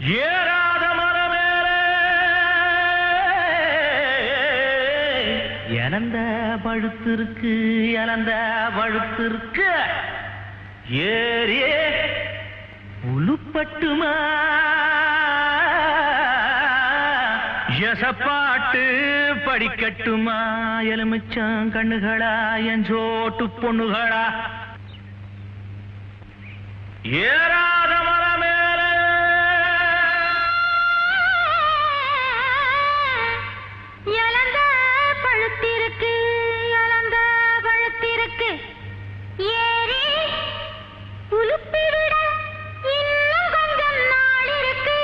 ஏறாத மரமேலே இழந்த பழுத்திருக்கு, இழந்த பழுத்திருக்கு. ஏறியே உளுப்பட்டுமா எசப்பாட்டு படிக்கட்டுமா? எலுமிச்சம் கண்ணுகளா என் சோட்டு பொண்ணுகளா? ஏறாத மரமேலே இழந்த பழுத்திருக்கு, இழந்த பழுத்திருக்கு. ஏறி உலுப்பி விட இன்னும் கொஞ்சம் நாள் இருக்கு,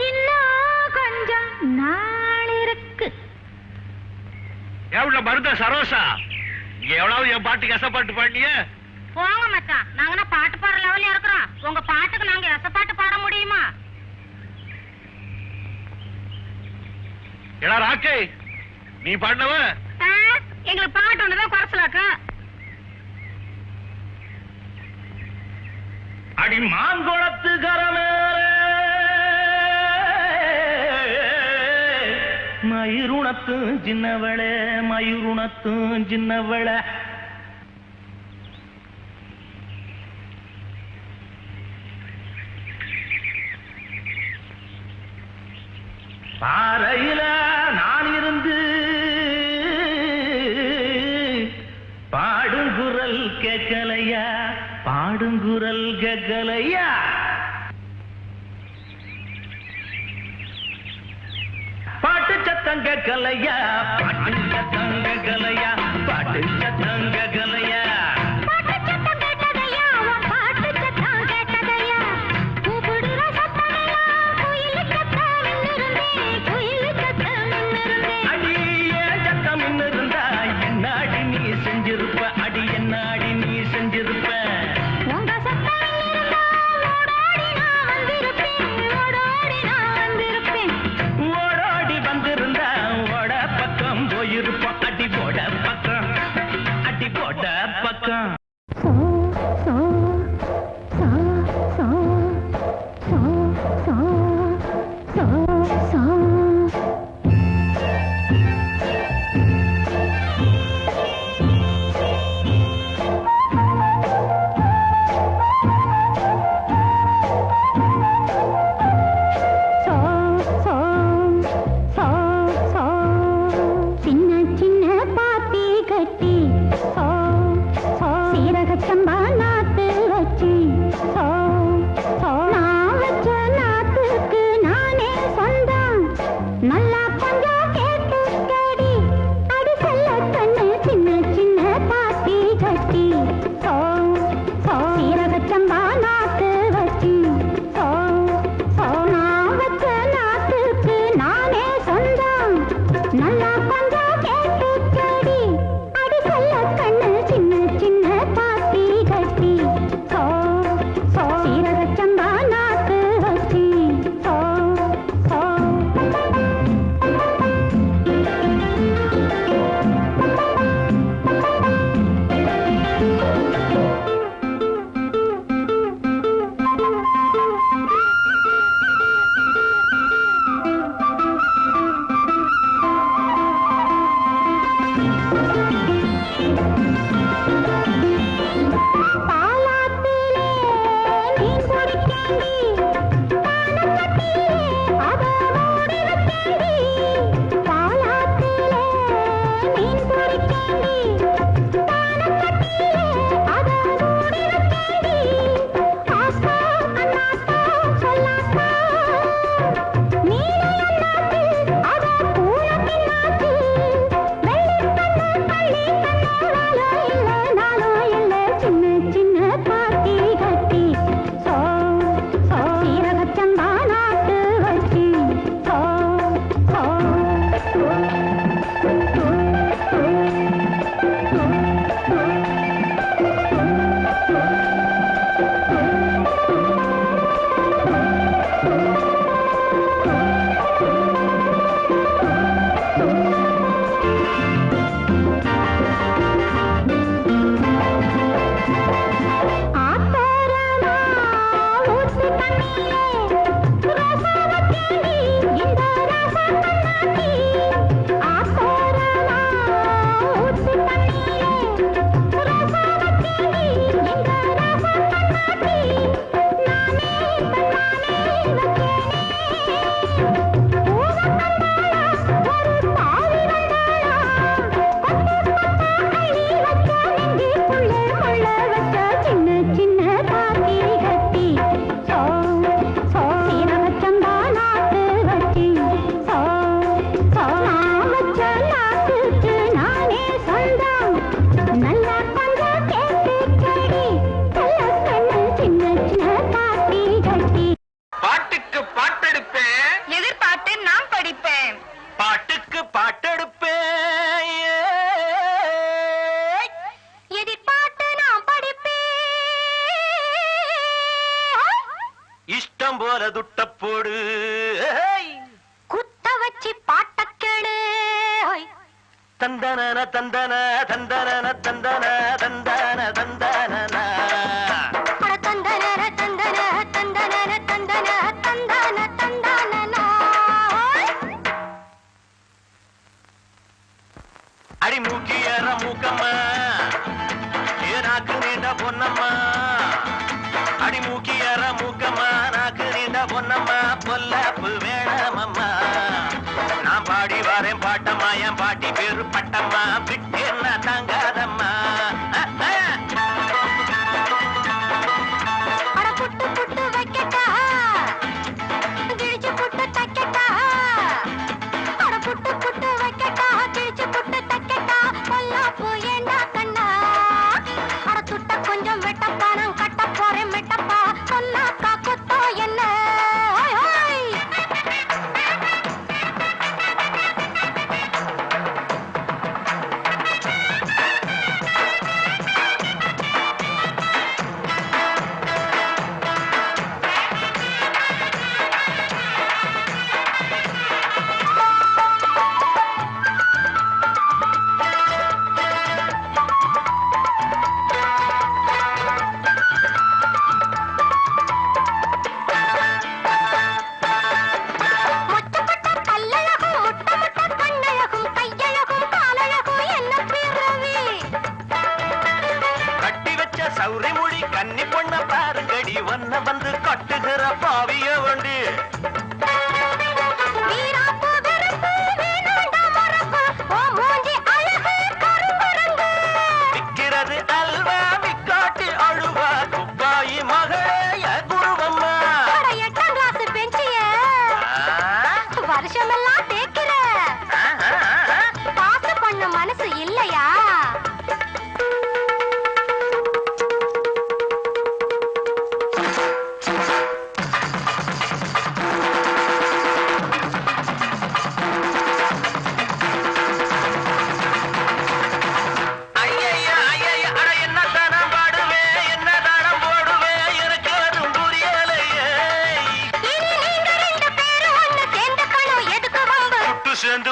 இன்னும் கொஞ்சம் நாள் இருக்கு. எவ்வளவு மருந்த சரோசா, இங்க எவ்வளவு என் பாட்டுக்கு எசப்பாட்டு பாடிய? போங்க மச்சான், நாங்க பாட்டு பாடுற லெவல்ல இருக்கிறோம். உங்க பாட்டுக்கு நாங்க எசப்பாட்டு பாட முடியுமா? எடா ராக்கே, நீ பாடினவ? எங்களுக்கு பாட்டு ஒண்ணுதான் குறைச்சலாக்கு. அடி மாங்குளத்து கரமேலே மயிருணத்தும் சின்னவளே, மயிருணத்தும் சின்னவளே. பாறையில நான் இருந்து பாடுங்குரல் கேட்கலையா, பாடுங்குரல் கேட்கலையா? பாட்டு சத்தம் கேட்கலையா, பாட்டு சத்தம் கேட்கலையா, பாட்டு சத்தம் கேட்கலையா? நாத்து வச்சு நான் வச்ச நாத்துக்கு நானே போடு குத்த வச்சு பாட்ட கேளு தந்தன தந்தன தந்தன தந்தன தந்தன தந்தன அடி மூக்கியற மூக்கம்மா நாக்கு நீண்ட பொன்னம்மா அடி மூக்கியற மூக்கம்மா நாக்கு நீண்ட பொன்னம்மா பொல்லாப்பு வேணாமம்மா நான் பாடி வரேன் பாட்டம்மா என் பாட்டி பேரு பட்டம்மா விட்டு என்ன தாங்காதம்மா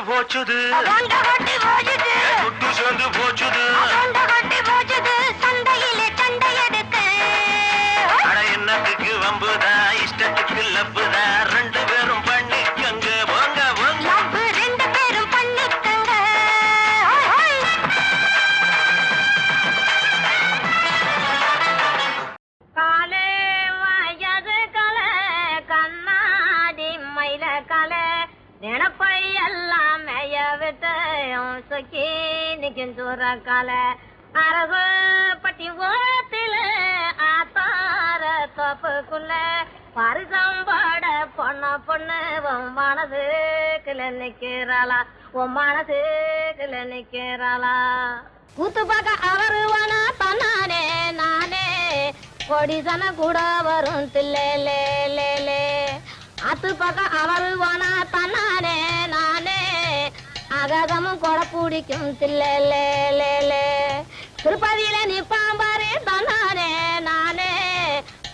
போச்சுது குட்டு சேர்ந்து போச்சுது சண்டையிலே சண்டையெடுக்கு அட என்னத்துக்கு வம்புதா இஷ்டத்துக்கு லப்புதா ரெண்டு பேரும் பண்ணிக்கங்க போங்க போங்க ரெண்டு பேரும் பண்ணிக்கங்க காலே வயது கலை கண்ணாடி மயில கலை நினப்பை எல்லாம் மேய விட்டு சொக்கி நிற்கும் சூறக்கால அரசு பட்டி ஓரத்தில் ஆத்தார தோப்புக்குள்ள பரிசம்பாட பொண்ணு உன் மனதுக்குள்ள நிற்கிறாளா உன் மனதுக்குள்ள நிற்கிறாளா கூத்து பார்க்க அவரு வேணா தன்னானே நானே கொடிசன கூட வரும் தில்லே அத்து பக்கம் அவரு வேணா தன்னானே நானே அகதமும் கொடை பிடிக்கும் தில்லே திருப்பதியில நிப்பான் பாரு தன்னானே நானே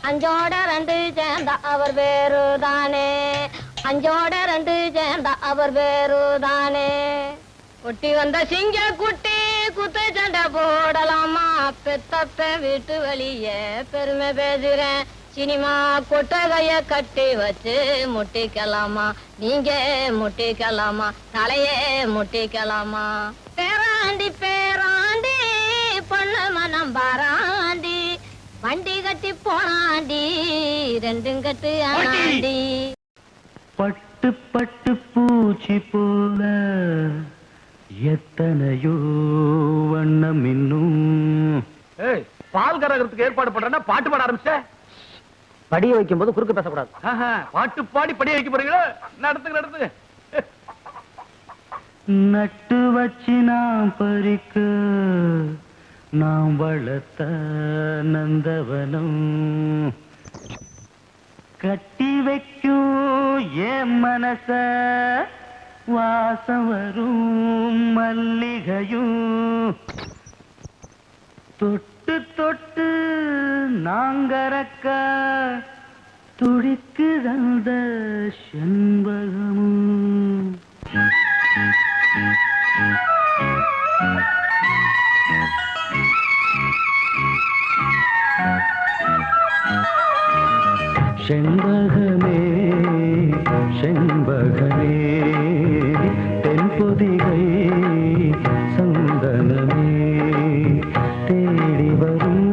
அஞ்சோட ரெண்டு சேர்ந்த அவர் வேறு தானே அஞ்சோட ரெண்டு சேர்ந்த அவர் வேறு தானே குட்டி வந்த சிங்க குட்டி குத்து சண்டை போடலாமா பெத்தப்ப வீட்டு வழியே பெருமை பேசுறேன் சினிமா கொட்டகைய கட்டி வச்சு முட்டிக்கலாமா நீங்க முட்டிக்கலாமா தலையே முட்டிக்கலாமா பேராண்டி பேராண்டி பொண்ணு மனம் பாராண்டி வண்டி கட்டி போனாண்டி ரெண்டும் கட்டு ஆண்டி பட்டு பட்டு பூச்சி போல எத்தனையோ வண்ணம் இன்னும் பால் கரகத்துக்கு ஏற்பாடு பண்றேன்னா பாட்டு பாட ஆரம்பிச்ச படிய வைக்கும் போது குறுக்கு பேசக்கூடாது. பாட்டு பாடி படிய வைக்க போறீங்களா? நடத்துங்க நட்டு வச்சு நான் பறிக்க நாம் வளர்த்த நந்தவனம் கட்டி வைக்கும் என் மனச வாசம் வரும் மல்லிகையும் தொட்டு தொட்டு நாங்கறக்க துடிக்குதந்த செண்பகமும் செண்பகமே செண்பகமே தென்பொதிகை சந்தனமே தேடி வரும்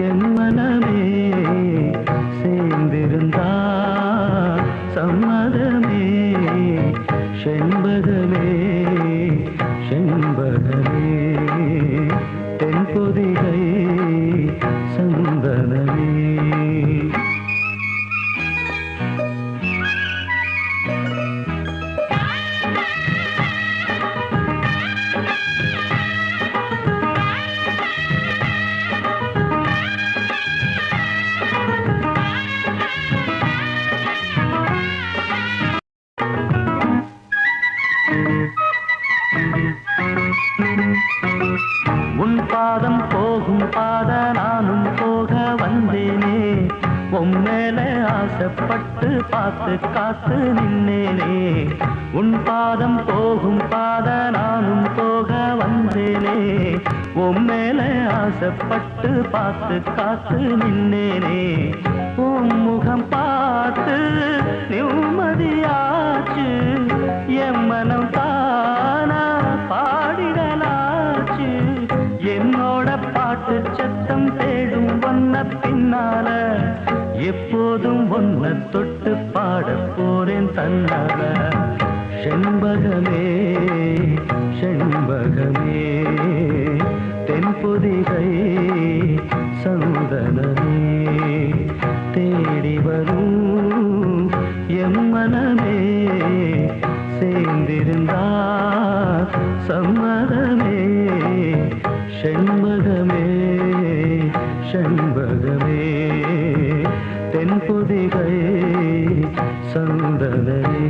என் மனமே சேர்ந்திருந்தா சம்மதமே செண்பகமே செண்பகமே தென்பொதிகை சந்தனமே உன் பாதம் போகும் பாத நானும் போக வந்தேனே உன் மேல ஆசைப்பட்டு பார்த்து காத்து நின்னேனே உன் பாதம் போகும் பாத நானும் போக வந்தேனே உன் மேல ஆசைப்பட்டு பார்த்து காத்து நின்னேனே உன் முகம் பார்த்து நிம்மதியாச்சு என் மனம் தானா பாடிடலாச்சு என்னோட பாட்டு சத்தம் தேடும் ஒன்ன பின்னால எப்போதும் ஒன்ன தொட்டு பாட போறேன் தன்னால செண்பகமே செண்பகமே தென்பொதிகை சந்தனமே தேடி வரும் எம் மனமே சேர்ந்திருந்தா சம்மதமே செண்பகமே செண்பகமே தென்பொதிகை சந்தனமே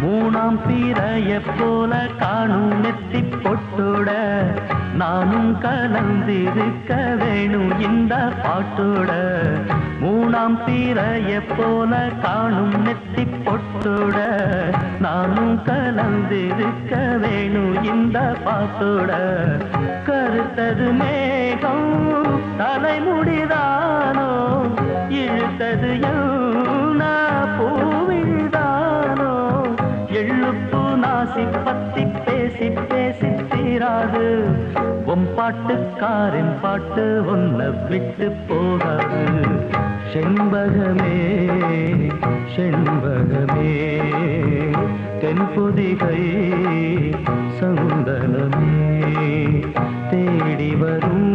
மூணாம் பிறைய போல காணும் நெத்தி பொட்டோட நானும் கலந்திருக்க வேணும் இந்த பாட்டோட மூணாம் பிறைய போல காணும் நெத்தி பொட்டோட நானும் கலந்திருக்க வேணும் இந்த பாட்டோட கருத்தது மேகம் தலைமுடிதானோ இழுத்தது யமுனா பூவில்தானோ எழுப்பு நாசி பத்தி பேசி பேசி தீராது உன் பாட்டுக்காரின் பாட்டு உன்னை விட்டு போகாது செண்பகமே செண்பகமே தென்பொதிகை சந்தனமே தேடி வரும்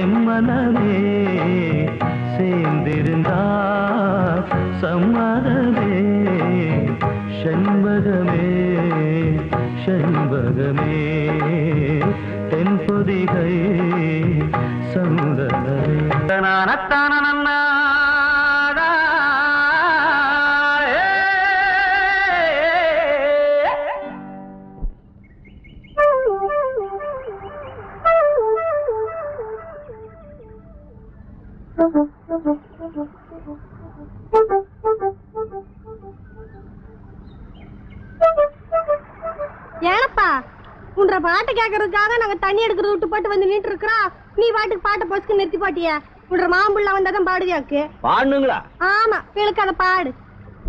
எம் மனமே சேர்ந்திருந்தா சம்மதமே செண்பகமே செண்பகமே தென்பொதிகை சந்தனமே தானத்தான ஏனப்பா உன்ற பாட்டு கேட்கறதுக்காக நாங்க தண்ணி எடுக்கிறது விட்டு போட்டு வந்து நின்று இருக்கிறோம். நீ பாட்டுக்கு பாட்டை பொசுக்கு நிறுத்தி பாட்டியா? உன்ற மாம்புள்ள வந்தாதான் பாடுவியாக்கு. பாடுங்களா? ஆமா, இழுக்காத பாடு.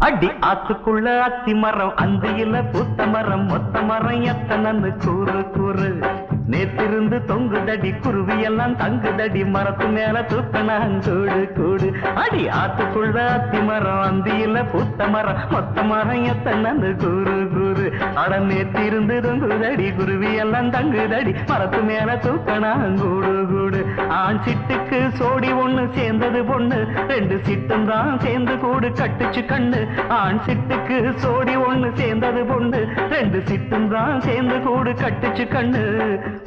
அடி ஆத்துக்குள்ள அத்தி மரம், அந்தியில பூத்த மரம், மொத்த மரம் எத்தனை கூறு கூறு. நேத்திருந்து தொங்குதடி குருவி எல்லாம் தங்குதடி மரத்து மேல தூக்கணாங்கூடு கூடு அடி ஆத்துக்குள்ள அத்தி மரம் அந்தியில பூத்த மரம் மொத்த மரம் எத்தன்னு கூறு கூறு அட நேத்திருந்து தொங்குதடி குருவி எல்லாம் தங்குதடி மரத்து மேல தூக்கணாங்கூடு கூடு ஆண் சிட்டுக்கு சோடி ஒண்ணு சேர்ந்தது பொண்ணு ரெண்டு சிட்டும் தான் சேர்ந்து கூடு கட்டுச்சு கண்ணு ஆண் சிட்டுக்கு சோடி ஒண்ணு சேர்ந்தது பொண்ணு ரெண்டு சிட்டும் தான் சேர்ந்து கூடு கட்டுச்சு கண்ணு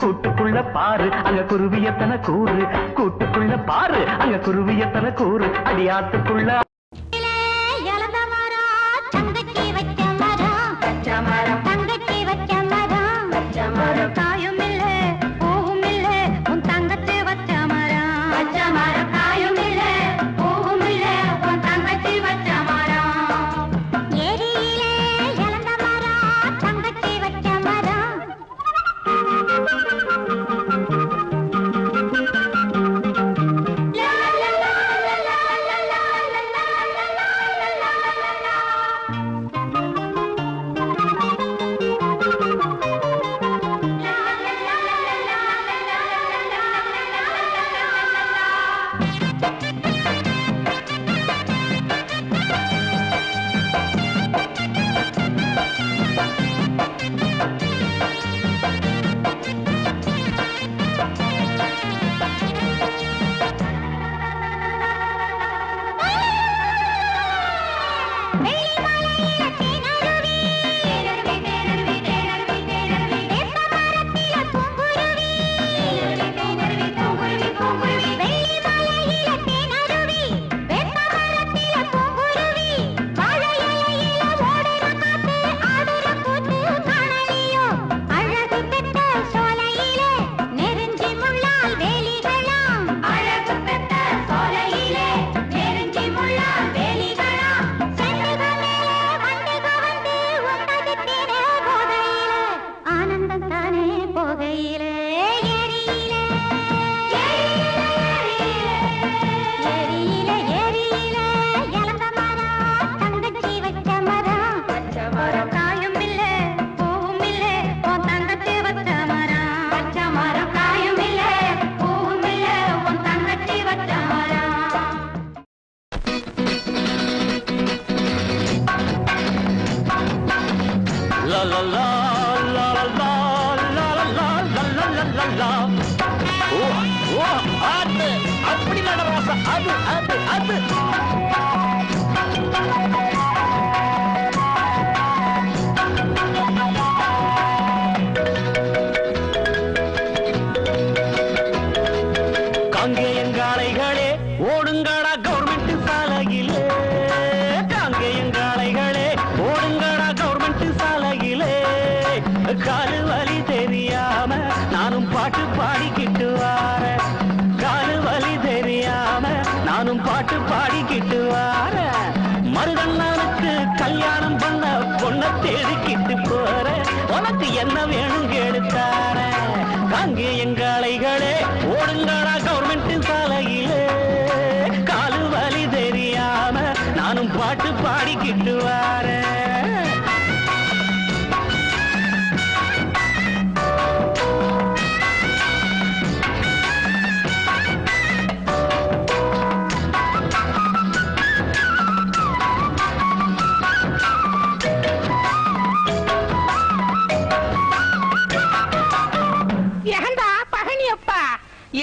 கூட்டுக்குள்ள பாரு அங்க குருவியத்தன கூறு கூட்டுக்குள்ள பாரு அங்க குருவியத்தன கூறு அடியாத்துக்குள்ள அப்படி நடராசா அது அது அது காங்கேயங்காளைகளே ஓடுங்கடா கவர்மெண்ட் சாலையிலே காங்கேயங்காளைகளே ஓடுங்கடா கவர்மெண்ட் சாலையிலே காலு வலி தெரியாம நானும் பாட்டு பாடிக்கிட்டு வாரேன் காலு வலி தெரியாம நானும் பாட்டு பாடிக்கிட்டு வாரேன் மருதண்ணனுக்கு கல்யாணம் பண்ண பொண்ண தேடிக்கிட்டு போறேன் உனக்கு என்ன வேணும் கேளுத்தார காங்கேயங்காளைகளே ஓடுங்கடா கவர்மெண்ட் சாலையிலே காலு வலி தெரியாம நானும் பாட்டு பாடிக்கிட்டு வாரேன்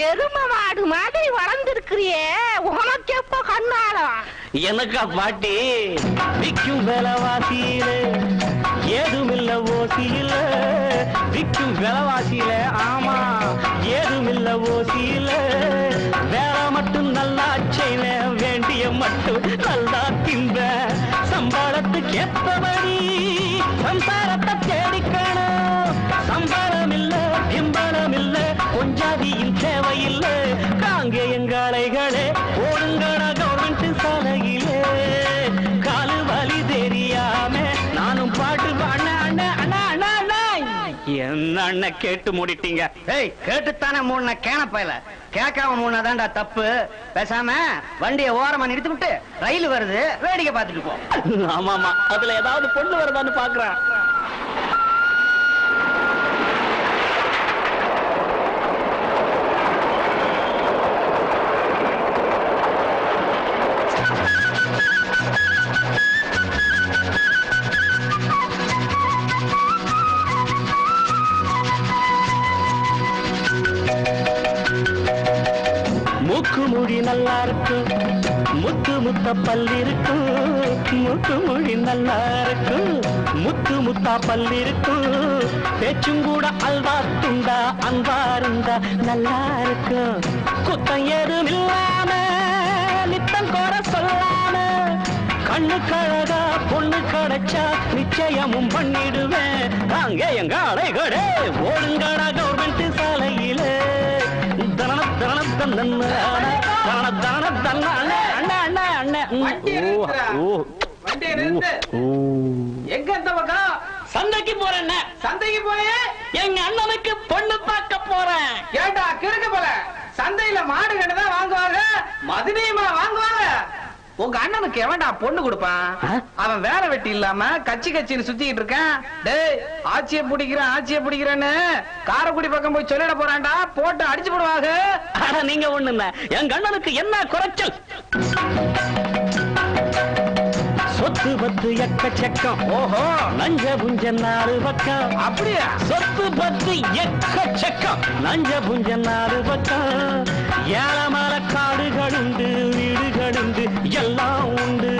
எரும மாடு மாதிரி வளர்ந்திருக்கிறியே உனக்கு எப்ப கண்ணாலம் எனக்கா பாட்டி விக்கும் விலைவாசியில ஏதுமில்ல ஓசியில விக்கும் விலைவாசியில ஆமா ஏதுமில்ல ஓசியில வேலை மட்டும் நல்லா செய்வ வேண்டிய மட்டும் நல்லா திம்ப சம்பளத்துக்கு ஏத்தபடி சம்சாரத்தை தேடிக்கணும் சம்பளம் இல்ல பிம்பளம் இல்ல கொஞ்சாதியின் தேவையில்லை காங்கேயங்காளைகளே ஓடுங்கடா கவர்மெண்ட் சாலையிலே காலு வலி தெரியாம நானும் பாட்டு என்ன அண்ணன் கேட்டு மூடிட்டீங்க கேட்டுத்தானே மூணு கேனப்பையில கேட்காம மூணாதான்டா தப்பு பேசாம வண்டியை ஓரமா நிறுத்தி விட்டு ரயில் வருது வேடிக்கை பார்த்துட்டு போ ஆமாமா அதுல ஏதாவது பொண்ணு வருதான்னு பாக்குறேன் பல்லிருக்கு முத்து மொழி நல்லா இருக்கு முத்து முத்தா பல்லிருக்கு பேச்சும் கூட அல்வா துண்டா அன்பா இருந்தா நல்லா இருக்கு குத்தம் ஏதும் இல்லாம நித்தம் கோர சொல்லாம கண்ணு கழகா பொண்ணு கிடைச்சா நிச்சயமும் பண்ணிடுவேன் அங்கே எங்க அலைகளே ஓடுங்கடா கவர்மெண்ட் சாலையிலே தரண தரண தன்ன தரண தரண அண்ணா அண்ணா அண்ணா எங்க இந்த பக்கம் சந்தைக்கு போறேன் சந்தைக்கு போய் எங்க அண்ணனுக்கு பொண்ணு பார்க்க போறேன் ஏண்டா கிறுக்கு போல சந்தையில மாடு கண்டுதான் வாங்குவாங்க மதுரையுமா வாங்குவாங்க உங்க அண்ணனுக்கு எவன்டா பொண்ணு கொடுப்பான் அவன் வேலை வெட்டி இல்லாம கட்சி கட்சின்னு சுத்திக்கிட்டு இருக்கான் டேய் ஆட்சியை பிடிக்கிறேன்னு காரைக்குடி பக்கம் போய் சொல்லிட போறான்டா போட்டு அடிச்சு போடுவாங்க நீங்க ஒண்ணு இல்ல எங்க அண்ணனுக்கு என்ன குறைச்சல் சொத்து பத்து எக்கச்சக்கம் ஓஹோ நஞ்ச புஞ்ச 4 பக்கம் அப்படியா சொத்து பத்து எக்கச்சக்கம் நஞ்ச புஞ்ச 4 பக்கம் ஏழமல காடுகள் உண்டு வீடுகள் உண்டு எல்லாம் உண்டு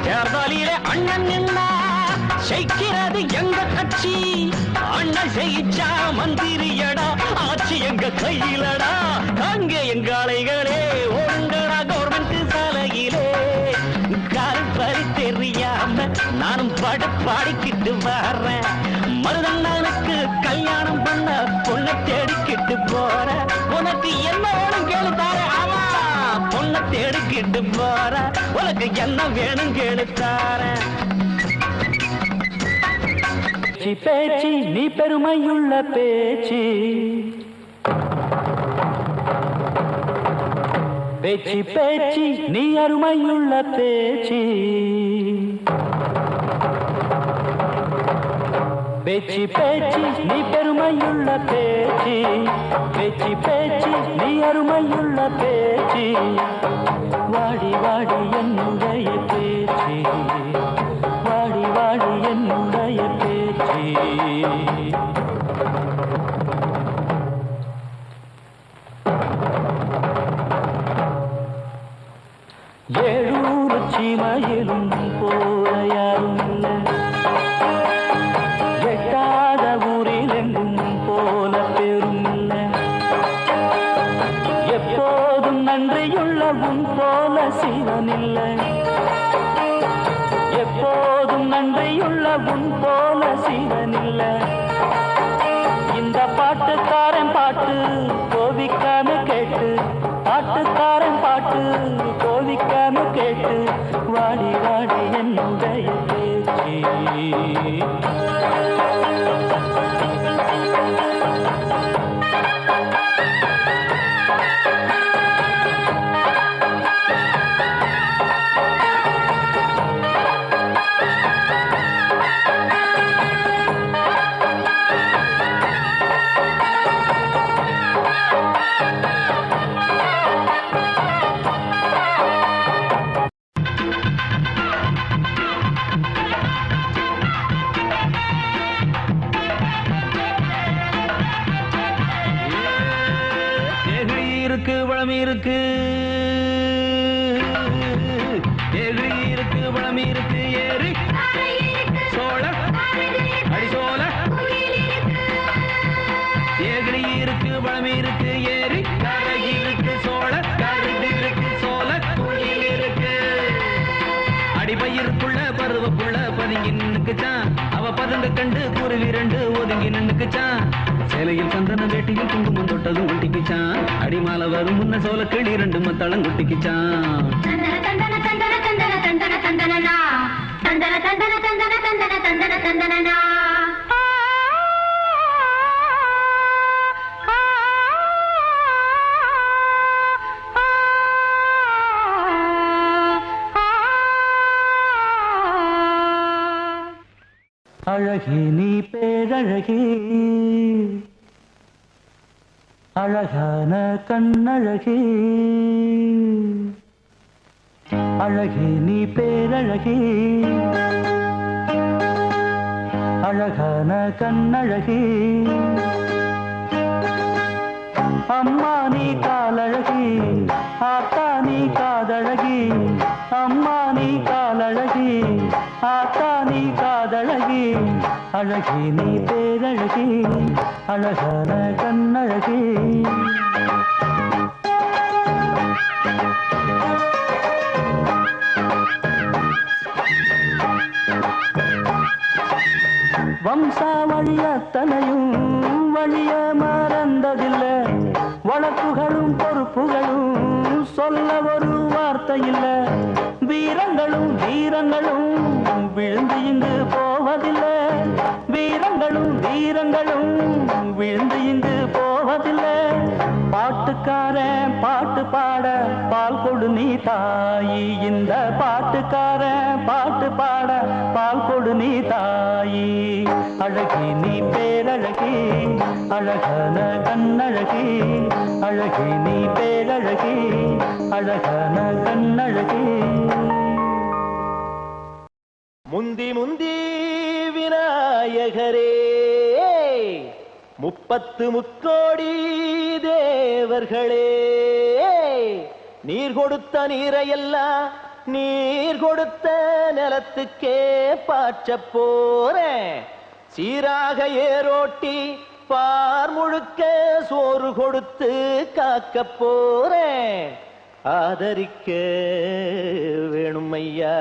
தேர்தலிலே அண்ணன் நின்னா ஜெயிக்கிறது எங்க கட்சி அண்ணன் ஜெயிச்சா மந்திரியடா ஆட்சி எங்க கையிலடா அங்க எங்க அலைகளே ஓடுங்கடா கவர்மெண்ட் சாலையிலே கால்பறி தெரியாம நானும் பாடிக்கிட்டு வர்றேன் மருதண்ணனுக்கு கல்யாணம் பண்ண பொண்ணை தேடிக்கிட்டு போற உனக்கு என்ன வேணும் கேளு தார ஆமா பொண்ணை தேடிக்கிட்டு போற உனக்கு என்ன வேணும் கேளு தார பேச்சு நீ பெருமையுள்ள பேச்சு பேச்சு பேச்சு நீ அருமையுள்ள பேச்சு பேச்சு பேச்சு நீ பெருமையுள்ள பேச்சு பேச்சு பேச்சு நீ அருமையுள்ள பேச்சு வாடி வாடி என்னுடைய பேச்சு வாடி வாடி என்னுடைய பேச்சு ஏழூர் சீமையிலும் போல யாரும் இல்லை எட்டாத ஊரில் எங்கும் போல பெரும் இல்லை எப்போதும் நன்றியுள்ள உன் போல சிவன் இல்லை எப்போதும் நன்றியுள்ள உன் போல சிவன் இல்லை இந்த பாட்டுக்காரன் பாட்டு கோவிக்காம கேட்டு பாட்டுக்காரன் பாட்டு கோவிக்காம கேட்டு வாடி வாடி என்னுடைய பேச்சு வளம் இருக்கு ஏழு இருக்கு வளம் இருக்கு ஏறி சோழ அடிசோல ஏழு இருக்கு வளம் இருக்கு ஏறி கரை இருக்கு சோழ கருது இருக்கு சோழ குயில் இருக்கு அடிபயிருக்குள்ள பருவக்குள்ள பதுங்கி நின்னுக்குச்சான் அவ பதுங்க கண்டு குருவி 2 ஒதுங்கி நின்னுக்குச்சான் சேலையில் சந்தன வேட்டியில் குங்குமம் தொட்டதும் ஒட்டிக்குச்சான் அடிமால வரும் முன்ன சோல கிளி 2 மத்தளம் குட்டிக்குச்சான் அழகே நீ பேரழகே அழகான கண்ணழகே அழகே நீ பேரழகே அழகான கண்ணழகே அம்மா நீ காலழகி ஆத்தா நீ காதழகி அம்மா நீ காலழகி ஆத்தா நீ காதழகி அழகி நீ பேரழகி அழகான கண்ணழகி வம்சாவழியத்தனையும் வழிய மறந்ததில்லை வழக்குகளும் பொறுப்புகளும் சொல்ல ஒரு வார்த்தை இல்லை வீரங்களும் வீரங்களும் விழுந்து இங்கு போவதில்லை வீரங்களும் வீரங்களும் விழுந்து இங்கு போவதில்லை பாட்டுக்காரன் பாட்டு பாட பால் கொடு நீ தாயி இந்த பாட்டுக்காரன் பாட்டு பாட பால் கொடு நீ தாயி அழகி நீ பேரழகி அழகான கண்ணழகி அழகி நீ பேரழகி அழகான கண்ணழகி முந்தி முந்தி விநாயகரே 30 முக்கோடி தேவர்களே நீர் கொடுத்த நீரையெல்லாம் நீர் கொடுத்த நிலத்துக்கே பாய்ச்ச போறேன் சீராக ஏரோட்டி பார் முழுக்க சோறு கொடுத்து காக்க போறேன் ஆதரிக்க வேணும் ஐயா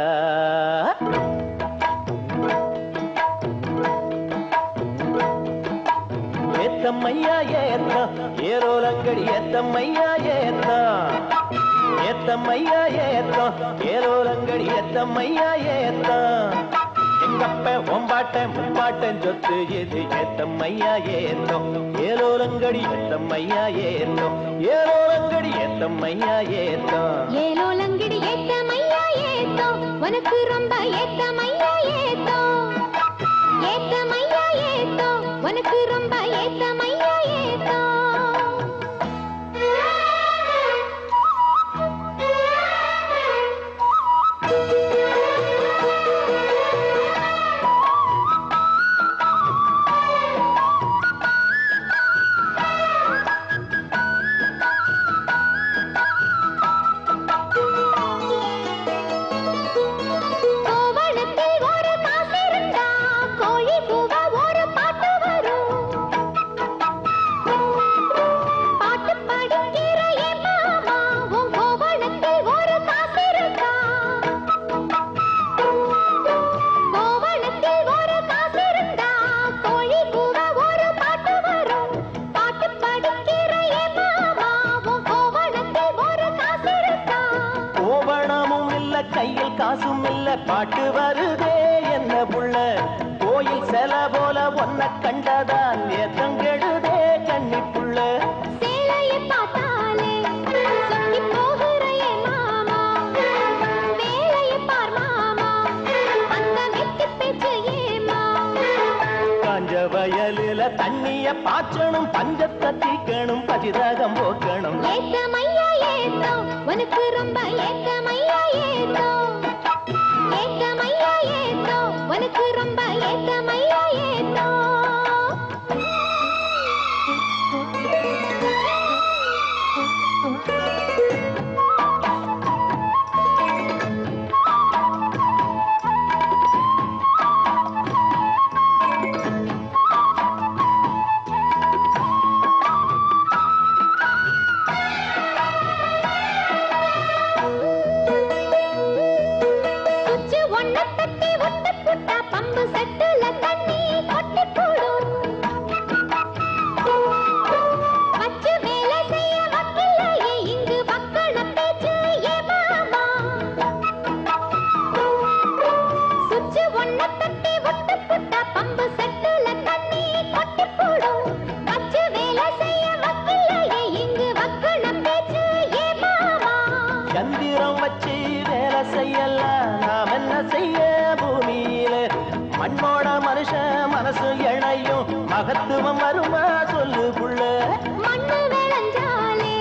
ஏத்தம்மையா ஏத்தம் ஏரோலங்கடி ஏத்தம்மையா ஏத்தம் ஏத்தம்மையா ஏத்தம் ஏரோலங்கடி ஏத்தம்மையா ஏத்தம் எங்கப்ப ஒம்பாட்டன் முப்பாட்டன் சொத்து எது ஏத்தம்மையா ஏத்தம் ஏலோலங்கடி ஏத்தம்மையா ஏத்தம் ஏலோலங்கடி ஏத்தம்மையா ஏத்தம் ஏலோலங்கடி ஏத்தமையா ஏத்தோ உனக்கு ரொம்ப ஏத்தமையா ஏத்தோ ஏத்தமையா ஏத்தோ உனக்கு ரொம்ப ஏத்தமையா ஏத்தோ பாட்டு வருதே என்ன புள்ள கோயில் செல போல ஒன்ன கண்டதான் ஏத்தங்கெடுதே கண்ணி புள்ள சேலையை பார்த்தாலே சொக்கி போகிறையே மாமா வேலையை பார் மாமா அந்த நெத்தி பேச்சு ஏமா காஞ்ச வயலில தண்ணிய பாய்ச்சணும் பஞ்சத்தை தீக்கணும் பசிதாகம் போக்கணும் ஏத்தமையா ஏத்தோ உனக்கு ரொம்ப ஏத்தமையா ஏத்தோ ஏத்தமையா ஏத்தோ உனக்கு ரொம்ப ஏத்தமையா ஏத்தோ பம்பு செட்டுல தண்ணி கொட்டி போடும் வச்சு வேலை செய்ய வக்கில்லையே இங்கு வக்கண பேச்சு ஏமாமா சுச்சு ஒன்ன தட்டி ஒட்டு புட்டா பம்பு செட்டுல தண்ணி கொட்டி போடும் வச்சு வேலை செய்ய வக்கில்லையே இங்கு வக்கண பேச்சு ஏமாமா சந்திரம் வச்சு வேலை செய்யலாம் நாம் என்ன செய்ய பூமியில மண்ணோட மனுஷன் மனசு இணையும் மகத்துவம் வருமா சொல்லு புள்ள மண்ணு விளைஞ்சாலே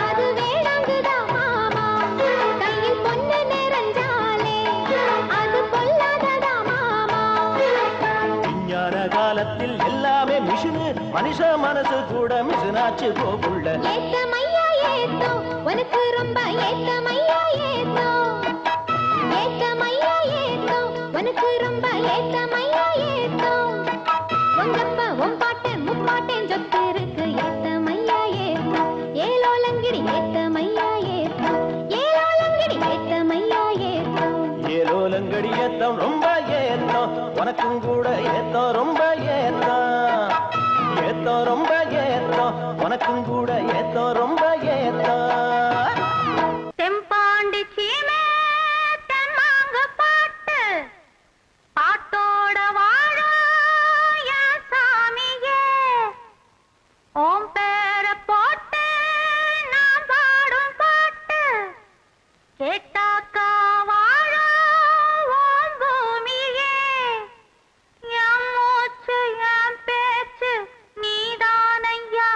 அது வேணாங்குதா மாமா கையில் பொண்ணு நிறைஞ்சாலே அது பொல்லாததா மாமா விஞ்ஞான காலத்தில் எல்லாமே மிஷினு மனுஷ மனசு கூட மிசுனாச்சு போகுள்ள ஏத்தமையா ஏத்தோ உனக்கு ரொம்ப ஏத்தமையா ஏத்தோ ஏத்தமையா ஏத்தோ உனக்கு ரொம்ப ஏத்தமையா ஏத்தோ உங்கப்பா உன் பாட்டன் முப்பாட்டன் சொத்து இருக்கு ஏத்தமையா ஏத்தோ ஏலோலங்கிடி ஏத்தமையா ஏத்தோ ஏலோலங்கிடி ஏத்தமையா ஏத்தோ ஏலோலங்கடி ஏத்தம் ரொம்ப ஏத்தம் உனக்கும் கூட ஏத்தம் ரொம்ப ஏத்தம் ஏத்தம் ரொம்ப ஏத்தம் உனக்கும் கூட ஏத்தம் ரொம்ப ஏத்தம் தெம்பாண்டி சீமே தெம்மாங்க பாட்டு பாட்டோட வாழ என் சாமியே ஓம் பேர போட்டு நான் பாடும் பாட்டு கேட்டாக்கா வாழ ஓம் பூமியே என் மூச்சு என் பேச்சு நீதானையா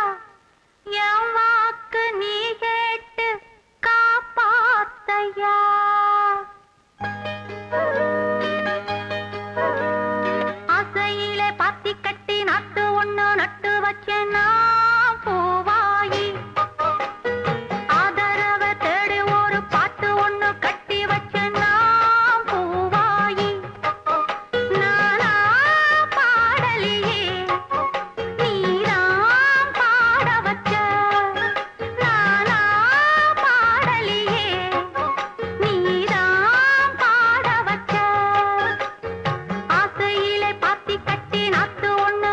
என் வாக்கு நீ கேட்டு காப்பாத்தையா ஆசையிலே பாத்தி கட்டி நாட்டு ஒண்ணு நட்டு வச்சேன்னா பூவாயி ஆதரவ தேடி ஒரு பாட்டு ஒண்ணு கட்டி வச்சேன்னா பூவாயி நானா பாடலியே நீதான் பாட வச்ச நானா பாடலியே நீதான் பாட வச்ச ஆசையிலே பாத்தி கட்டி நாத்து ஒண்ணு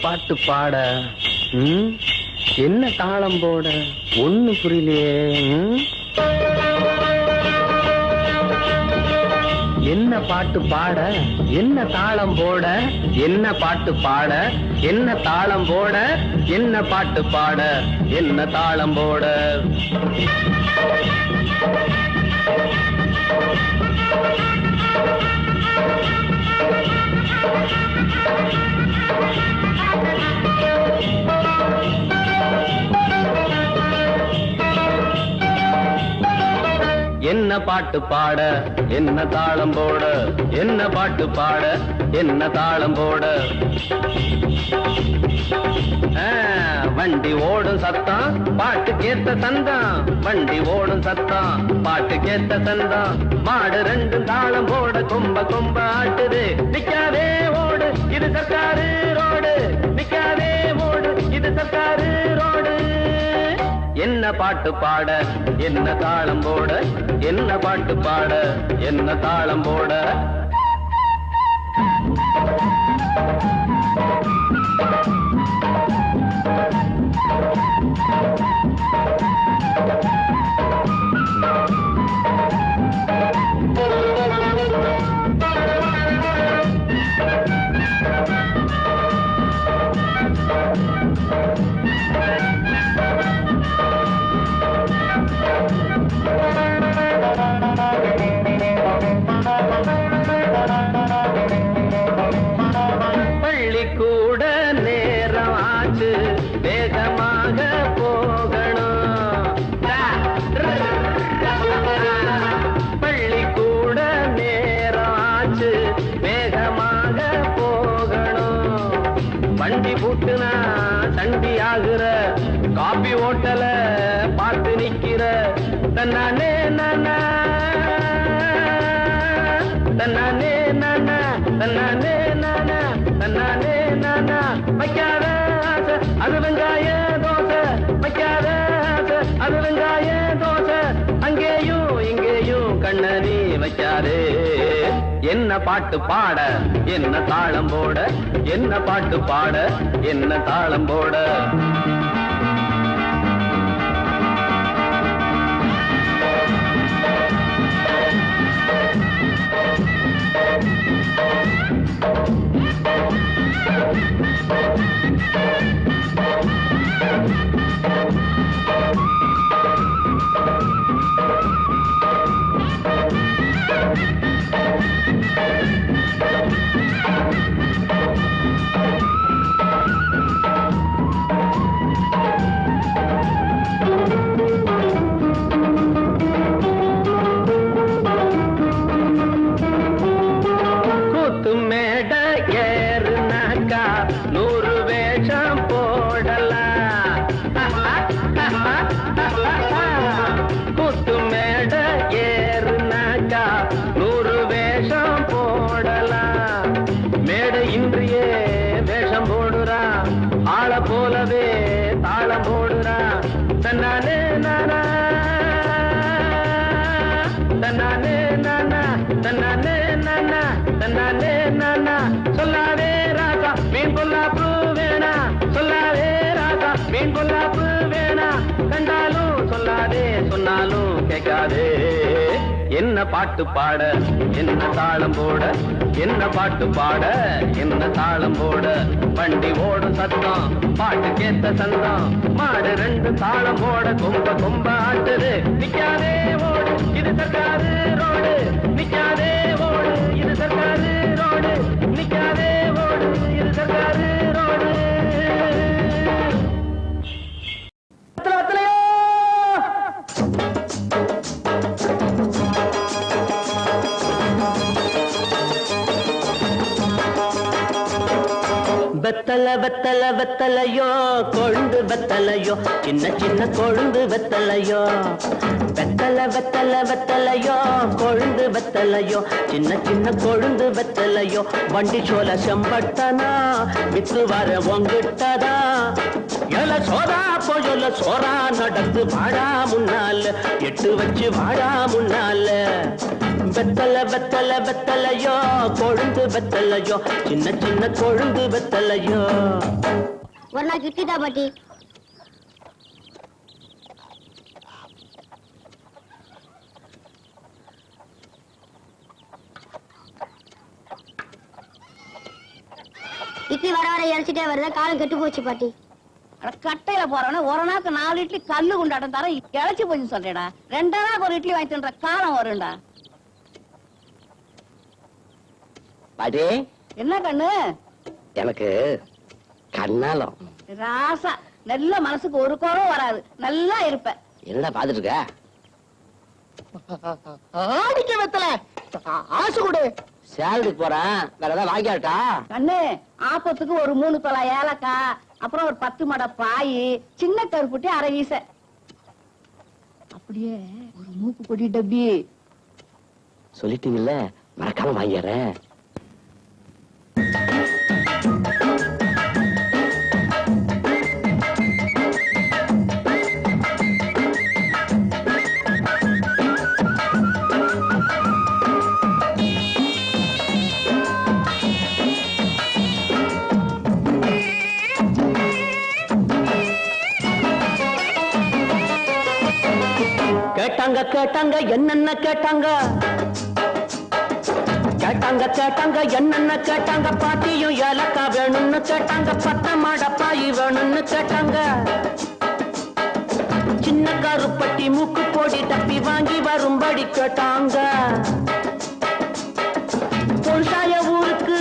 பாட்டு பாட என்ன தாளம் போட ஒண்ணு புரியலையே. என்ன பாட்டு பாட என்ன தாளம் போட என்ன பாட்டு பாட என்ன தாளம் போட என்ன பாட்டு பாட என்ன தாளம் போட. என்ன பாட்டு பாட என்ன தாளம் போட என்ன பாட்டு பாட என்ன தாளம் போட. வண்டி ஓடும் சத்தம் பாட்டு கேத்த சந்தம் வண்டி ஓடும் சத்தம் பாட்டு கேத்த சந்தம் மாடு ரெண்டு தாளம் போட கொம்ப கொம்ப ஆட்டுது. நிக்காதே ஓடு இது சர்க்காரு ரோடு நிக்காதே ஓடு இது சர்க்காரு ரோடு. என்ன பாட்டு பாட என்ன தாளம் போட என்ன பாட்டு பாட என்ன தாளம் போட. பள்ளிக்கூட நேரம் ஆச்சு வேகமாக போகணும். பள்ளிக்கூட நேரம் ஆச்சு வேகமாக போகணும். வண்டி பூட்டுனா சண்டி ஆகுற காபி ஓட்டல பார்த்து நிக்கிற தன்னானே நானா தன்னானே நானா தன்னானே நானா தன்னானே நானா. வைக்காத ஆசை அது வெங்காய தோசை வைக்காத ஆசை அது வெங்காய தோசை அங்கேயும் இங்கேயும் கண்ணனி வைக்காதே. என்ன பாட்டு பாட என்ன தாளம் போட என்ன பாட்டு பாட என்ன தாளம் போட. போலவே தாளம் போடுறா தன்னானே நானா தன்னானே நானா தன்னானே நானா தன்னானே நானா. சொல்லாதே ராசா மீன் பொல்லாப்பு வேணா சொல்லாதே ராசா மீன் பொல்லாப்பு வேணா. கண்டாலும் சொல்லாதே சொன்னாலும் கேட்காதே. என்ன பாட்டு பாட என்ன தாளம் போட என்ன பாட்டு பாட என்ன தாளம் போட. வண்டி ஓடும் சத்தம் பாட்டு கேத்த சந்தம் மாடு ரெண்டு தாளம் போட கொம்ப கொம்ப ஆட்டுது. நிக்காதே ஓடு இது சர்க்காரு ரோடு நிக்காதே ஓடு இது சர்க்காரு ரோடு நிக்காதே ஓடு இது சர்க்காரு ரோடு. வெத்தல வெத்தல வெத்தலையோ கொழுந்து வெத்தலையோ சின்ன சின்ன கொழுந்து வெத்தலையோ. வெத்தல வெத்தல வெத்தலையோ கொழுந்து வெத்தலையோ சின்ன சின்ன கொழுந்து வெத்தலையோ. வண்டி சோல செம்பட்டனா வித்து வர ஒங்கிட்டதா எல சோதா போல சோரா நடந்து வாடா முன்னால எட்டு வச்சு வாடா முன்னால. வெத்தல வெத்தல வெத்தலையோ கொழுந்து வெத்தலையோ சின்ன சின்ன கொழுந்து வெத்தலையோ. ஒரு நாள் கிட்டிதா பாட்டி. இட்லி வர வர இறைச்சிட்டே வருதா, காலம் கெட்டு போச்சு பாட்டி. கட்டையில போறவன ஒரு நாளுக்கு 4 இட்லி கல்லு குண்டாட்டம் தர இழைச்சி போச்சு சொல்றேடா. 2 நாளுக்கு ஒரு இட்லி வாங்கி தின்ற காலம் வரும்டா. பாட்டி என்ன கண்ணு? எனக்கு கண்ணாலம். ராசா நல்ல மனசுக்கு ஒரு குறவும் வராது, நல்லா இருப்ப. என்னடா பாத்துட்டு இருக்க? ஆடிக்க வெத்தல ஆசை கொடு. சேலரிக்கு போறேன், வேற ஏதாவது வாங்கியாட்டா? கண்ணு ஆப்பத்துக்கு ஒரு 3 தொலை ஏலக்காய், அப்புறம் ஒரு 10 மடை பாய், சின்ன கருப்புட்டி அரை வீச, அப்படியே ஒரு மூக்கு பொடி டப்பி. சொல்லிட்டீங்கல்ல, மறக்காம வாங்கிடுறேன். கேட்டாங்க கேட்டாங்க என்னென்ன கேட்டாங்க, கேட்டாங்க கேட்டாங்க என்னென்ன கேட்டாங்க, பாட்டியும் ஏலக்கா வேணும்னு கேட்டாங்க, 10 மடை பாய் வேணும்னு கேட்டாங்க, சின்ன கருப்பட்டி மூக்கு போடி டப்பி வாங்கி வரும்படி கேட்டாங்க. பொருசாய ஊருக்கு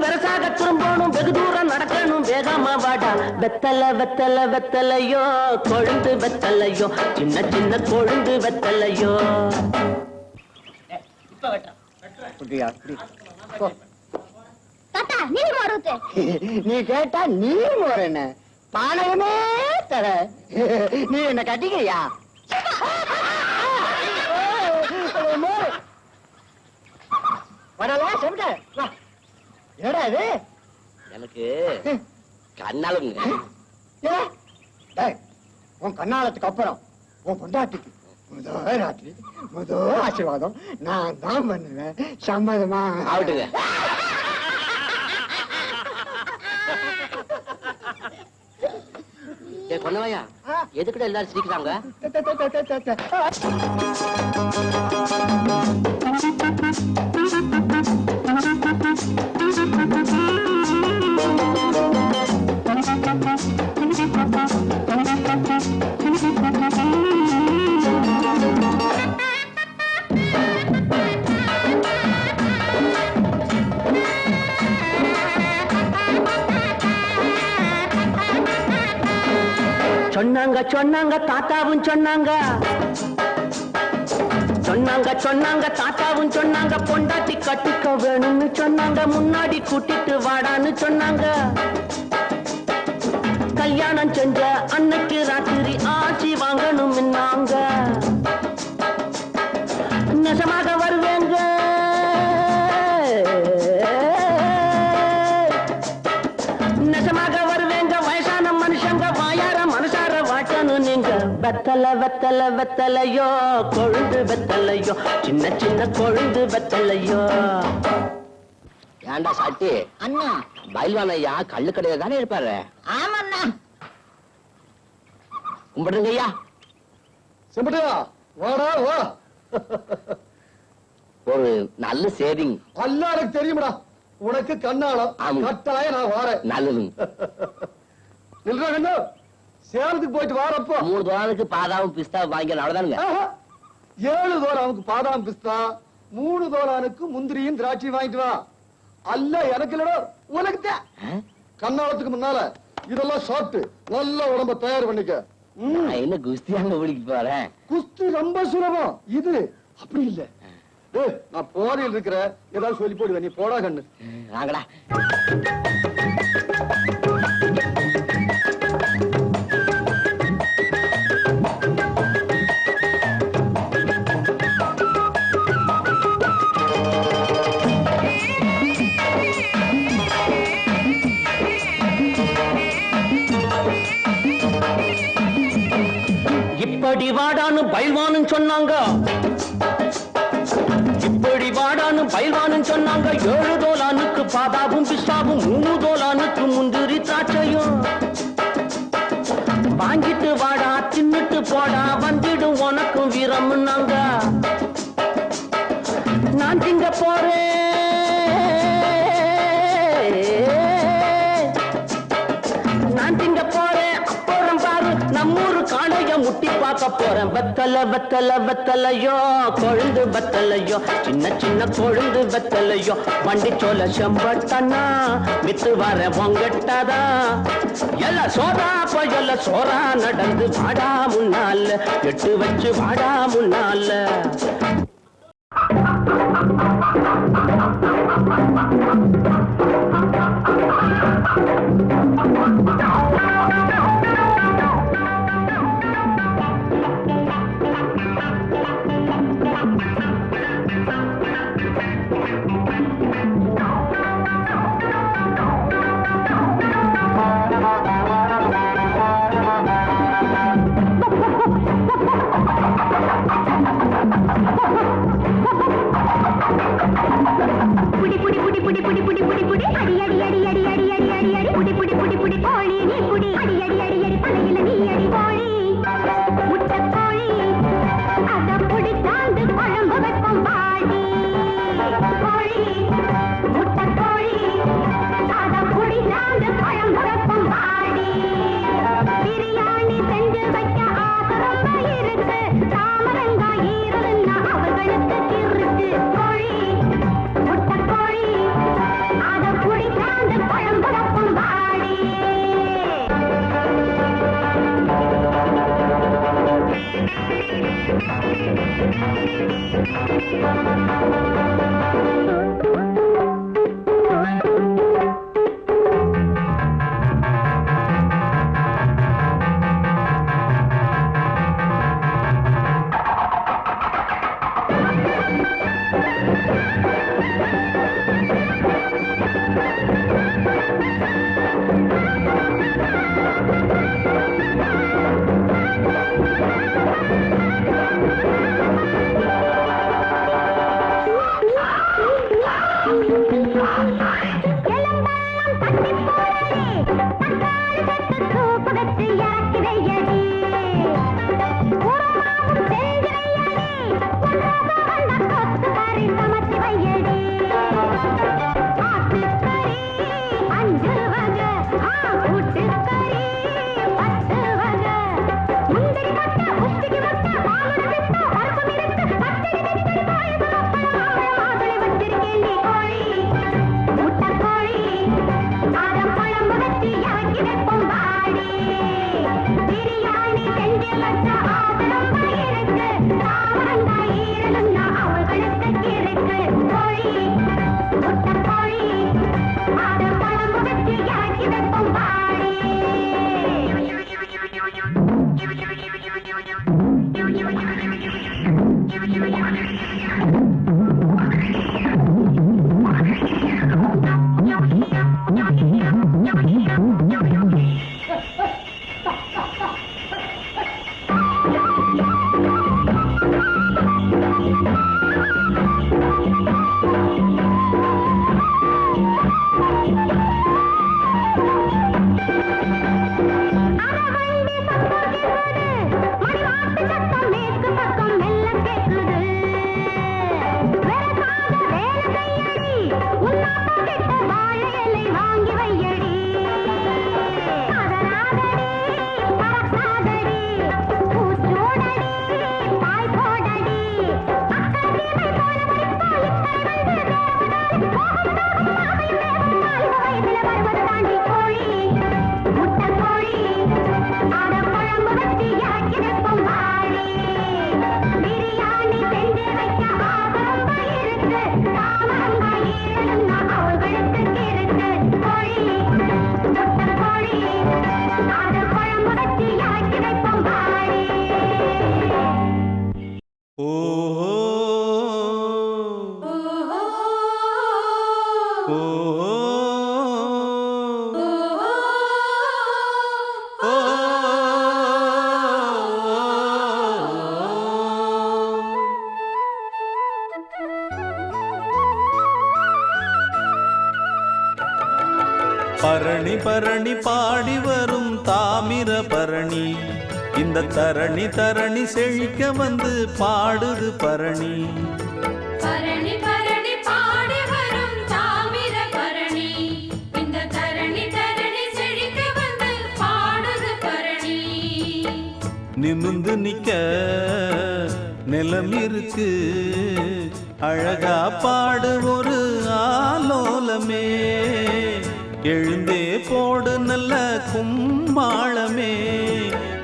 வெரசாக திரும்பணும், வெகு தூரம் நடக்கணும், வேகமா வாடா. வெத்தல வெத்தல வெத்தலையோ கொழுந்து வெத்தலையோ சின்ன சின்ன கொழுந்து வெத்தலையோ. தாத்தா நீர் மாறுத்து. நீ கேட்டா நீர் மோர் என்ன பானையமே தர. நீ என்ன கட்டிக்கிறியா? வரலாம் செவிட்ட வா. என்னடா இது? எனக்கு கண்ணாலுங்க. உன் கண்ணாலத்துக்கு அப்புறம் உன் பொண்டாட்டிக்கு முதல் ஆசீர்வாதம் நான் தான் பண்ணுவேன். சம்மதமா? ஆகட்டுங்க. பொண்ணவையா எதுக்கிட்ட எல்லாரும் சிரிக்கிறாங்க? சொன்னாங்க சொன்னாங்க தாத்தாவும் சொன்னாங்க, சொன்னாங்க சொன்னாங்க தாத்தாவும் சொன்னாங்க, பொண்டாட்டி கட்டிக்க வேணும்னு சொன்னாங்க, முன்னாடி கூட்டிட்டு வாடான்னு சொன்னாங்க. கல்யாணம் செஞ்ச அன்னைக்கு ராத்திரி ஆட்சி வாங்கணும் நாங்க. நெசமாக வருவேங்க, நெசமாக வருவேங்க, வயசான மனுஷங்க வாயார மனசார வாட்டணும் நீங்க. வெத்தல வெத்தல வெத்தலையோ கொழுந்து வெத்தலையோ சின்ன சின்ன கொழுந்து வெத்தலையோ. ஏண்டா சாட்டி அண்ணா பயில்வான் ஐயா கள்ளு கடையில தானே இருப்பாரு? ஆமாண்ணா. கும்பிடுங்க ஐயா. செம்பிட்டியா வாடா வா. ஒரு நல்ல சேவிங். அல்ல எனக்கு தெரியுமடா, உனக்கு கண்ணாலம் கட்டாய நான் வாரேன். நல்லது. நில்றா கண்ணு, சேலத்துக்கு போயிட்டு வாரப்போ 3 தோரானுக்கு பாதாவும் பிஸ்தா வாங்கி அவ்வளவுதானுங்க. 7 தோரானுக்கு பாதாம் பிஸ்தா, 3 தோரானுக்கு முந்திரியும் திராட்சை வாங்கிட்டு வா. அல்ல எனக்கு இல்லடா உனக்கு. கண்ணாலத்துக்கு முன்னால இதெல்லாம் சாப்பிட்டு நல்ல உடம்ப தயார் பண்ணிக்க. என்ன குஸ்தியாங்க ஓடிக்கு போறேன். குஸ்தி ரொம்ப சுலபம், இது அப்படி இல்ல. நான் போதையில் இருக்கிற ஏதாவது சொல்லி போடுவேன், நீ போடா கண்ணு. வாங்கடா. அப்படி வாடான்னு பயில்வான்னு சொன்னாங்க, இப்படி வாடான்னு பயில்வான்னு சொன்னாங்க. 7 தோலானுக்கு பாதாவும் பிஸ்தாவும், 3 தோலானுக்கு முந்திரி திராட்சையும். வாங்கிட்டு வாடா தின்னுட்டு போடா, வந்துடும் உனக்கும் வீரம்னாங்க. நான் திங்க போறேன், நான் திங்க போறேன். அப்புறம் பாரு நம்மூரு காளைய முட்டி பார்க்க போறேன். வெத்தல வெத்தல வெத்தலையோ, கொழுந்து வெத்தலையோ, சின்ன சின்ன கொழுந்து வெத்தலையோ, வண்டி சோல செம்பட்டனா வித்து வர பொங்கட்டதா. எல்லாம் சோறா போயல்ல சோறா நடந்து வாடா முன்னால, எட்டு வச்சு வாடா முன்னால. புடி புடி புடி புடி புடி புடி புடி புடி அடி அடி அடி அடி அடி அடி அடி அடி புடி புடி புடி புடி கோழி நீ புடி அடி அடி அடி அடி தலையில நீ அடி கோழி முட்டை கோழி அத புடி தாண்டு குழம்பு வைப்போம் பாடி கோழி முட்டை கோழி அத புடி தாண்டு குழம்பு வைப்போம் பாடி. பிரியாணி செஞ்சு வைக்க ஆசை ரொம்ப இருக்கு, தாமரங்காய் ஈரல்னா அவர்களுக்கு இருக்கு. கோழி முட்டை கோழி அத புடி தாண்டு குழம்பு வைப்போம் பாடி. எலம்பெல்லாம் தட்டி போடடி, தக்காளி சட்டு சூப்பு வச்சு இறக்கி வையடி. உருமாவும் செஞ்சு வையடி, ஒன்றாக வந்த கொத்து கறி சமைச்சு வையடி. ஆட்டுக்கறி 5 வகை, கூட்டுக்கறி 10 வகை. முந்திரி கொட்டை, உஷ்டிக்கு முட்டை, பாலுட பிட்டை, பருப்பு மிருக்கு, பச்சடி பிச்சடி, பாயசம் அப்பளம், மாதுளை வச்சிருக்கேண்டி கோழி முட்டை கோழி அத குழம்பு வச்சு இறக்கி வைப்போம் பாடி. பிரியாணி செஞ்சு வச்ச ஆசை ரொம்ப இருக்கு, தாமரங்காய் ஈரல்னா அவர்களுக்கு இருக்கு. கோழி முட்டை கோழி அத குழம்பு வச்சு இறக்கி வைப்போம் பாடி. அரவண்டி சத்தம் கேக்குது, மணிவாட்டு சத்தம் மேற்கு பக்கம் மெல்ல கேக்குது. வெறசாத வேலை செய்யடி, உன்னாப்பா கிட்ட வாழை இலை வாங்கி வையடி. அதராதடி, பறக்காதடி, பூச்சூடடி, பாய் போடடி. மக்கள் தீமை போல மறிப்போல் இத்தனை வந்து தேவதாரி, போகும் தாகம் ஆமையும் வேகம் நாலு வயதில வருவது தாண்டி கோழி முட்டை கோழி அத குழம்பு வச்சு இறக்கி வைப்போம் பாடி. பிரியாணி செஞ்சு வைக்க ஆசை ரொம்ப இருக்கு, தாமரங்காய் ஈரல்னா அவர்களுக்கு இருக்கு. கோழி முட்டை கோழி அத குழம்பு வச்சு இறக்கி வைப்போம் பாடி. பரணி பரணி பாடி வரும் தாமிர பரணி இந்த தரணி தரணி செழிக்க வந்து பாடுது பரணி. பரணி பரணி பாடி வரும் தாமிர பரணி இந்த தரணி தரணி செழிக்க வந்து பாடுது பரணி. நிமிந்து நிக்க நிலம் இருக்கு அழகா பாடு ஒரு ஆலோலமே எழுந்தே போடு நல்ல கும்மாளமே.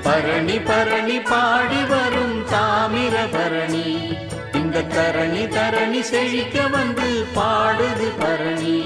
பரணி பரணி பாடி வரும் தாமிர பரணி இந்த தரணி தரணி செழிக்க வந்து பாடுது பரணி.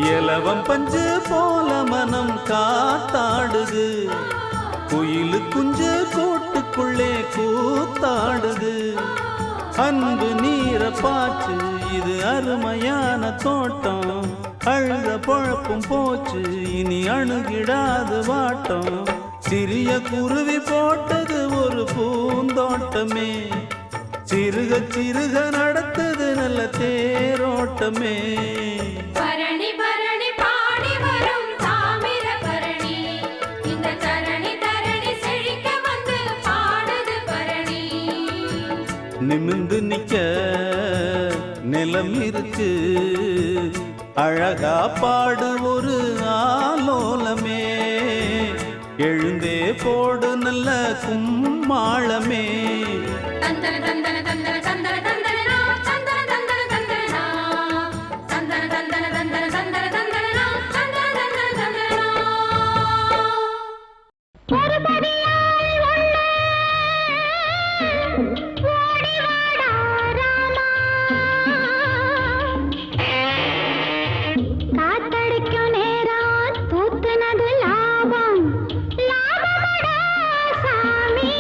இலவம் பஞ்சு போல மனம் காத்தாடுது குயிலு குஞ்சு கூட்டுக்குள்ளே கூத்தாடுது. அன்பு நீர பாச்சு இது அருமையான தோட்டம் அழுத பொழப்பும் போச்சு இனி அணுகிடாது வாட்டம். சிறிய குருவி போட்டது ஒரு பூந்தோட்டமே சிறுக சிறுக நடத்தது நல்ல தேரோட்டமே. பரணி பரணி பாடி வரும் தாமிர பரணி இந்த தரணி தரணி செழிக்க வந்து பாடுது பரணி. நிமிந்து நிக்க நிலம் இருக்கு அழகா பாடு ஒரு ஆலோலமே எழுந்தே போடு நல்ல கும்மாளமே. தந்தன தந்தன தந்தன தந்தன தந்தனா தந்தன தந்தன தந்தனா தந்தன தந்தன தந்தன தந்தன தந்தனா தந்தன தந்தன தந்தனா. ஒரு படியாய் வந்த ஓடி வாடா ராமா காத்தடிக்கும் நேரம் தூத்துனது லாபம் லாபமடா சாமி.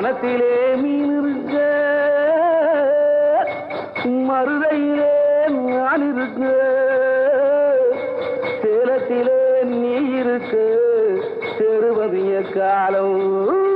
மனத்திலே மீன் இருக்க மருதையிலே நான் இருக்க சேலத்திலே நீ இருக்க சேருவதிய காலம்